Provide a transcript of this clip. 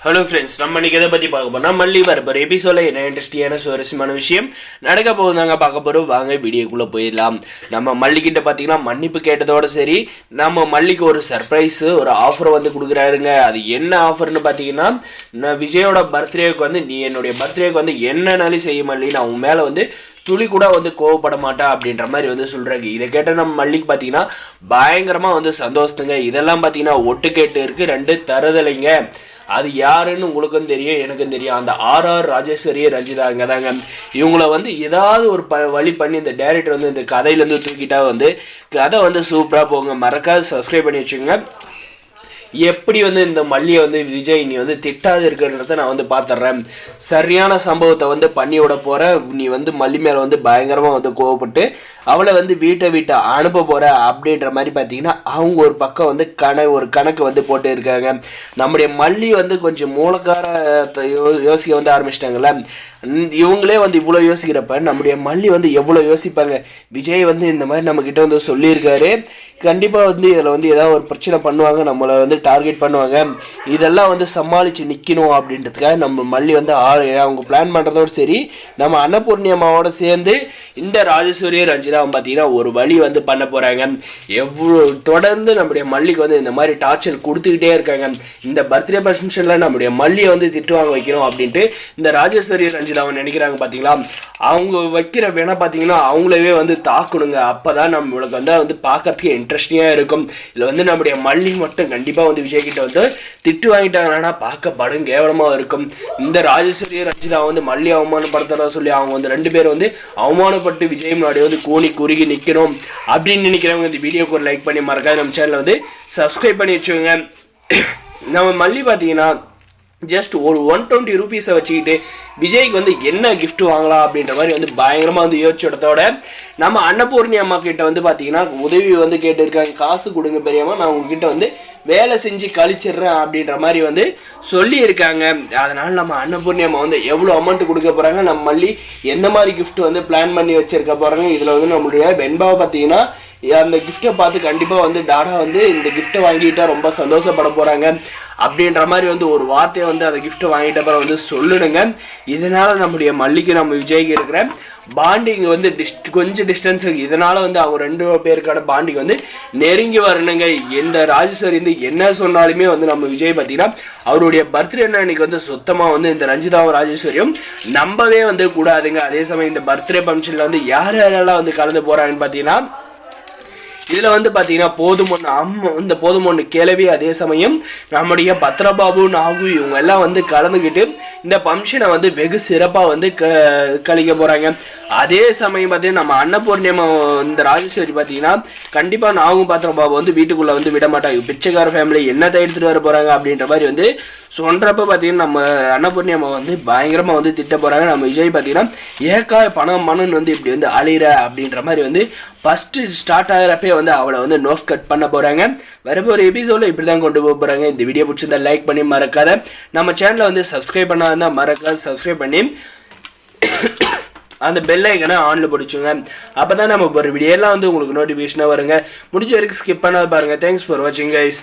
Hello friends, நம்ம இன்னைக்கு எதை பற்றி பார்க்க போனால் மல்லி வரப்போகிற எபிசோடில் என்ன இன்ட்ரெஸ்டிங்கான சுவாரஸ்யமான விஷயம் நடக்க போகுதாங்க பார்க்க போகிறோம். வாங்க வீடியோக்குள்ளே போயிடலாம். நம்ம மல்லிக்கிட்ட பார்த்தீங்கன்னா மன்னிப்பு கேட்டதோடு சரி, நம்ம மல்லிக்கு ஒரு சர்ப்ரைஸு ஒரு ஆஃபரை வந்து கொடுக்குறாருங்க. அது என்ன ஆஃபர்னு பார்த்தீங்கன்னா, நான் விஜயோட பர்த்டேக்கு வந்து நீ என்னுடைய பர்த்டேக்கு வந்து என்னன்னாலும் செய்ய மல்லி, நான் உன் மேலே வந்து துளி கூட வந்து கோவப்பட மாட்டேன் அப்படின்ற மாதிரி வந்து சொல்கிறாங்க. இதை கேட்ட நம்ம மல்லிக்கு பார்த்தீங்கன்னா பயங்கரமாக வந்து சந்தோஷத்துங்க. இதெல்லாம் பார்த்தீங்கன்னா ஒட்டு கேட்டு இருக்குது, ரெண்டு தருதலைங்க. அது யாருன்னு உங்களுக்கும் தெரியும், எனக்கும் தெரியும். அந்த ஆர்ஆர் ராஜேஸ்வரி ரஞ்சிதாங்க தாங்க. இவங்கள வந்து ஏதாவது ஒரு வழி பண்ணி இந்த டேரக்டர் வந்து இந்த கதையிலேருந்து தூக்கிட்டா வந்து கதை வந்து சூப்பராக போங்க. மறக்காது சப்ஸ்கிரைப் பண்ணி வச்சுக்கோங்க. எப்படி வந்து இந்த மல்லியை வந்து விஜய் நீ வந்து திட்டாது இருக்கிறத நான் வந்து பார்த்துட்றேன். சரியான சம்பவத்தை வந்து பண்ணி விட போகிற நீ வந்து மல்லி மேலே வந்து பயங்கரமாக வந்து கோவப்பட்டு அவளை வந்து வீட்டை அனுப்ப போகிற அப்படின்ற மாதிரி பார்த்தீங்கன்னா அவங்க ஒரு பக்கம் வந்து ஒரு கணக்கு வந்து போட்டு இருக்காங்க. நம்முடைய மல்லி வந்து கொஞ்சம் மூலக்கார யோசிக்க வந்து ஆரம்பிச்சிட்டாங்கல்ல. இவங்களே வந்து இவ்வளோ யோசிக்கிறப்ப நம்முடைய மல்லி வந்து எவ்வளோ யோசிப்பாங்க. விஜய் வந்து இந்த மாதிரி நம்மக்கிட்ட வந்து சொல்லியிருக்காரு, கண்டிப்பாக வந்து இதில் வந்து ஏதாவது ஒரு பிரச்சனை பண்ணுவாங்க, நம்மளை வந்து டார்கெட் பண்ணுவாங்க, இதெல்லாம் வந்து சமாளித்து நிற்கணும் அப்படின்றதுக்காக நம்ம மல்லி வந்து அவங்க பிளான் பண்ணுறதோடு சரி, நம்ம அன்னபூர்ணியம்மாவோட சேர்ந்து இந்த ராஜேஸ்வரி ரஞ்சிதாவும் பார்த்தீங்கன்னா ஒரு வழி வந்து பண்ண போகிறாங்க. எவ்வளோ தொடர்ந்து நம்முடைய மல்லிக்கு வந்து இந்த மாதிரி டார்ச்சர் கொடுத்துக்கிட்டே இருக்காங்க. இந்த பர்த்டே ஃபங்க்ஷனில் நம்முடைய மல்லியை வந்து திட்டுவாங்க வைக்கணும் அப்படின்ட்டு இந்த ராஜேஸ்வரி ரஞ்சிதாவை நினைக்கிறாங்க. பார்த்தீங்களா, அவங்க வைக்கிற வேணா பார்த்தீங்கன்னா அவங்களவே வந்து தாக்கணுங்க. அப்போ தான் நம்மளுக்கு வந்து பார்க்கறதுக்கு இன்ட்ரெஸ்டிங்காக இருக்கும். இதில் வந்து நம்முடைய மல்லி மட்டும் கண்டிப்பாக வந்து விஜய் கிட்ட வந்து திட்டு வாங்கிட்டாங்கன்னா பார்க்க படும் கேவலமாக இருக்கும். இந்த ராஜேஸ்வரி ரஞ்சிதா வந்து மல்லி அவமானப்படுத்துறதா சொல்லி அவங்க வந்து ரெண்டு பேரும் வந்து அவமானப்பட்டு விஜய் முன்னாடி வந்து கூனி குறுகி நிற்கணும் அப்படின்னு நினைக்கிறவங்க இந்த வீடியோக்கு ஒரு லைக் பண்ணி மறக்காது நம்ம சேனலை வந்து சப்ஸ்கிரைப் பண்ணி வச்சுக்கோங்க. நம்ம மல்லி பார்த்தீங்கன்னா ஜஸ்ட் ஒரு 120 ரூபீஸை வச்சுக்கிட்டு விஜய்க்கு வந்து என்ன கிஃப்ட் வாங்கலாம் அப்படின்ற மாதிரி வந்து பயங்கரமாக வந்து யோசிச்சோடத்தோட நம்ம அன்னபூர்ணி அம்மா கிட்ட வந்து பார்த்தீங்கன்னா உதவி வந்து கேட்டிருக்காங்க. காசு கொடுங்க பெரியம்மா, நான் உங்ககிட்ட வந்து வேலை செஞ்சு கழிச்சிடுறேன் அப்படின்ற மாதிரி வந்து சொல்லியிருக்காங்க. அதனால் நம்ம அன்னபூர்ணி அம்மா வந்து எவ்வளோ அமௌண்ட் கொடுக்க போகிறாங்க, நம்ம மல்லி எந்த மாதிரி கிஃப்ட் வந்து பிளான் பண்ணி வச்சுருக்க போகிறாங்க. இதில் வந்து நம்மளுடைய வெண்பாவை பார்த்தீங்கன்னா அந்த கிஃப்ட்டை பார்த்து கண்டிப்பாக வந்து டாடா வந்து இந்த கிஃப்ட்டை வாங்கிட்டா ரொம்ப சந்தோஷப்பட போகிறாங்க அப்படின்ற மாதிரி வந்து ஒரு வார்த்தையை வந்து அந்த கிஃப்ட்டை வாங்கிட்ட அப்புறம் வந்து சொல்லிடுங்க. இதனால் நம்முடைய மல்லிக்கு நம்ம விஜய்க்கு இருக்கிற பாண்டிங் வந்து கொஞ்சம் டிஸ்டன்ஸ் இருக்குது. இதனால் வந்து அவங்க ரெண்டு பேருக்கான பாண்டிங் வந்து நெருங்கி வரணுங்க. எந்த ராஜேஸ்வரி வந்து என்ன சொன்னாலுமே வந்து நம்ம விஜய் பார்த்தீங்கன்னா அவருடைய பர்த்டே அன்னைக்கு வந்து சுத்தமாக வந்து இந்த ரஞ்சிதாவும் ராஜேஸ்வரியும் நம்பவே வந்து கூடாதுங்க. அதே சமயம் இந்த பர்த்டே ஃபங்க்ஷனில் வந்து யார் யாரெல்லாம் வந்து கலந்து போகிறாங்கன்னு பார்த்தீங்கன்னா இதில் வந்து பார்த்தீங்கன்னா இந்த போதுமொன்று கேள்வி, அதே சமயம் நம்முடைய பத்ரபாபு நாகு இவங்க எல்லாம் வந்து கலந்துக்கிட்டு இந்த ஃபங்க்ஷனை வந்து வெகு சிறப்பாக வந்து கழிக்க போகிறாங்க. அதே சமயம் பார்த்தீங்கன்னா நம்ம அன்னபூர்ணியம்மா இந்த ராஜேஸ்வரி பார்த்தீங்கன்னா கண்டிப்பாக நாகும் பத்ரபாபு வந்து வீட்டுக்குள்ளே வந்து விட மாட்டாங்க. பிச்சைக்கார ஃபேமிலி என்னத்தை எடுத்துகிட்டு வர போகிறாங்க அப்படின்ற மாதிரி வந்து சொல்கிறப்ப பார்த்தீங்கன்னா நம்ம அன்னபூர்ணியம்மா வந்து பயங்கரமாக வந்து திட்ட போகிறாங்க. நம்ம விஜய் பார்த்தீங்கன்னா ஏக்கா பணம்னு வந்து இப்படி வந்து அழிகிற அப்படின்ற மாதிரி வந்து ஃபஸ்ட்டு ஸ்டார்ட் ஆகிறப்பே வந்து அவளை வந்து நோஸ் கட் பண்ண போகிறாங்க. வரப்போ ஒரு எபிசோடில் இப்படி தான் கொண்டு போக போகிறாங்க. இந்த வீடியோ பிடிச்சிருந்தா லைக் பண்ணி மறக்காத நம்ம சேனலை வந்து சப்ஸ்கிரைப் பண்ணாதான் மறக்காத சப்ஸ்கிரைப் பண்ணி அந்த பெல் ஐக்கனை ஆனில் பிடிச்சுங்க. அப்போ தான் நம்ம ஒரு வீடியோலாம் வந்து உங்களுக்கு நோட்டிஃபிகேஷனாக வருங்க. முடிஞ்ச வரைக்கும் ஸ்கிப் பண்ணாத பாருங்கள். தேங்க்ஸ் ஃபார் வாட்சிங் கைஸ்.